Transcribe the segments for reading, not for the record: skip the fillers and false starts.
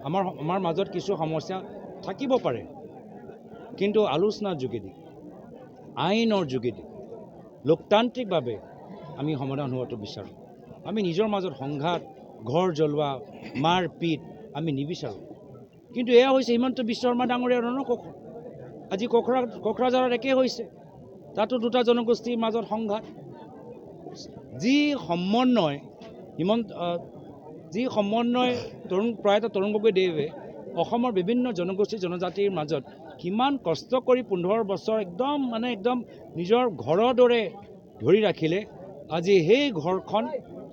আমাৰ মাজত কিছু সমস্যা থাকিব পাৰে, কিন্তু আলোচনাৰ যোগেদি আইনৰ যোগেদি লোকতান্ত্ৰিকভাৱে আমি সমাধান হোৱাটো বিচাৰোঁ। আমি নিজৰ মাজত সংঘাত, ঘৰ জ্বলোৱা, মাৰপিট আমি নিবিচাৰোঁ। কিন্তু এয়া হৈছে হিমন্ত বিশ্ব শৰ্মা ডাঙৰীয়াৰ ৰণকৌশল। আজি কোকৰাঝাৰত একেই হৈছে, তাতো দুটা জনগোষ্ঠীৰ মাজত সংঘাত। যি সমন্বয় প্ৰয়াত তৰুণ গগৈদেৱে অসমৰ বিভিন্ন জনগোষ্ঠী জনজাতিৰ মাজত কিমান কষ্ট কৰি 15 বছৰ একদম নিজৰ ঘৰৰ দৰে ধৰি ৰাখিলে, আজি সেই ঘৰখন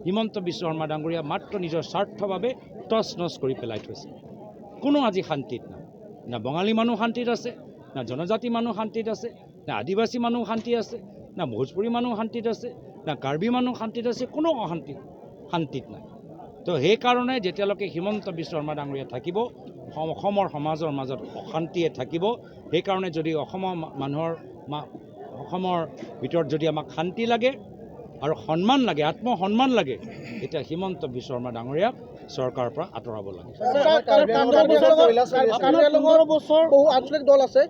হিমন্ত বিশ্ব শৰ্মা ডাঙৰীয়া মাত্ৰ নিজৰ স্বাৰ্থৰ বাবে টচ নচ কৰি পেলাই থৈছে। কোনো আজি শান্তিত নাই, না বঙালী মানুহ শান্তিত আছে, না জনজাতি মানুহ শান্তিত আছে, না আদিবাসী মানুহ শান্তি আছে, না ভোজপুৰী মানুহ শান্তিত আছে, না কাৰ্বি মানুহ শান্তিত আছে, কোনো শান্তিত নাই। তো সেইকাৰণে যেতিয়ালৈকে হিমন্ত বিশ্ব শৰ্মা ডাঙৰীয়া থাকিব, অসমৰ সমাজৰ মাজত অশান্তিয়ে থাকিব। সেইকাৰণে যদি অসমৰ ভিতৰত যদি আমাক শান্তি লাগে আৰু সন্মান লাগে, আত্মসন্মান লাগে, এতিয়া হিমন্ত বিশ্ব শৰ্মা ডাঙৰীয়াক চৰকাৰৰ পৰা আঁতৰাব লাগে। বহু আঞ্চলিক দল আছে,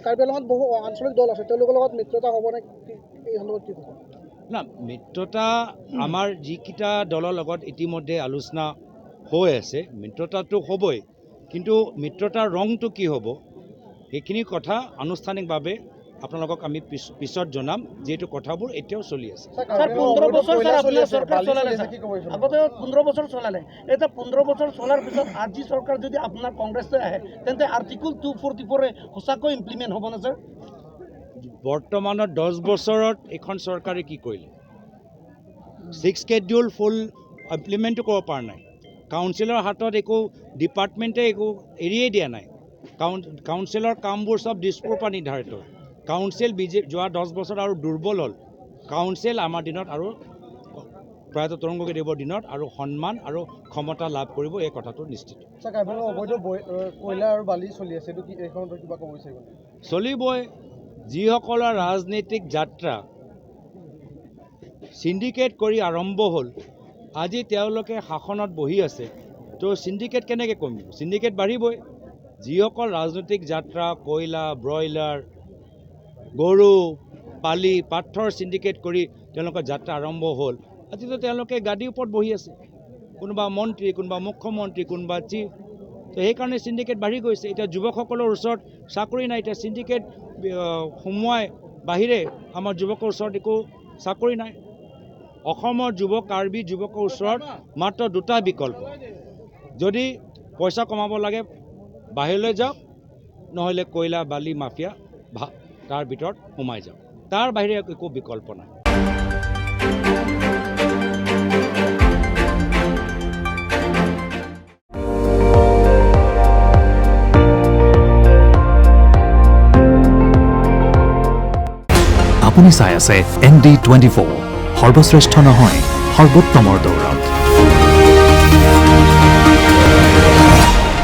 কাৰ্বি আংলঙত বহু আঞ্চলিক দল আছে, তেওঁলোকৰ লগত মিত্ৰতা হ'বনে, এই সন্দৰ্ভত কি ক'ব? না, মিত্ৰতা আমাৰ যিকেইটা দলৰ লগত ইতিমধ্যে আলোচনা হৈ আছে, মিত্ৰতাটো হ'বই, কিন্তু মিত্ৰতাৰ ৰংটো কি হ'ব সেইখিনি কথা আনুষ্ঠানিকভাৱে আপোনালোকক আমি পিছত জনাম, যিহেতু কথাবোৰ এতিয়াও চলি আছে। 15 বছৰ আগতে 15 বছৰ চলালে, এতিয়া 15 বছৰ চলাৰ পিছত আজি চৰকাৰ যদি আপোনাৰ কংগ্ৰেছে আহে, তেন্তে আৰ্টিকল 244 সঁচাকৈ ইমপ্লিমেণ্ট হ'ব না ছাৰ? বৰ্তমানত 10 বছৰত এইখন চৰকাৰে কি কৰিলে? 6 স্কেডিউল ফুল ইমপ্লিমেণ্টো কৰিব পৰা নাই। কাউন্সিলৰ হাতত একো ডিপাৰ্টমেণ্টে একো এৰিয়েই দিয়া নাই। কাউন্সিলৰ কামবোৰ চব দিছপুৰৰ পৰা নিৰ্ধাৰিত। কাউন্সিল যোৱা 10 বছৰ আৰু দুৰ্বল হ'ল। কাউন্সিল আমাৰ দিনত আৰু প্ৰয়াত তৰুণ গগৈদেৱৰ দিনত আৰু সন্মান আৰু ক্ষমতা লাভ কৰিব, এই কথাটো নিশ্চিত। অবৈধ কয়লা আৰু বালি চলি আছে, এইটো কি এইখনত কিবা ক'ব বিচাৰিব? চলিবই। যিসকলৰ ৰাজনৈতিক যাত্ৰা সিন্ডিকেট কৰি আৰম্ভ হ'ল, আজি তেওঁলোকে শাসনত বহি আছে, তো সিন্ডিকেট কেনেকৈ কমিব? সিন্ডিকেট বাঢ়িবই। যিসকল ৰাজনৈতিক যাত্ৰা কয়লা, ব্ৰইলাৰ, গৰু, পালি, পাথৰ সিন্ডিকেট কৰি তেওঁলোকৰ যাত্ৰা আৰম্ভ হ'ল, আজিতো তেওঁলোকে গাদীৰ ওপৰত বহি আছে, কোনোবা মন্ত্ৰী, কোনোবা মুখ্যমন্ত্ৰী, কোনোবা চিফ। তো সেইকাৰণে সিন্ডিকেট বাঢ়ি গৈছে। এতিয়া যুৱকসকলৰ ওচৰত চাকৰি নাই, এতিয়া সিন্ডিকেট সোমোৱাই বাহিৰে আমাৰ যুৱকৰ ওচৰত একো চাকৰি নাই। অসমৰ কাৰ্বি যুৱকৰ ওচৰত মাত্ৰ দুটা বিকল্প, যদি পইচা কমাব লাগে বাহিৰলৈ যাওক, নহ'লে কয়লা বালি মাফিয়া তাৰ ভিতৰত সোমাই যাওক, তাৰ বাহিৰে একো বিকল্প নাই। আপুনি চাই আছে ND24, সৰ্বশ্ৰেষ্ঠ নহয় সৰ্বোত্তমৰ দৌৰত।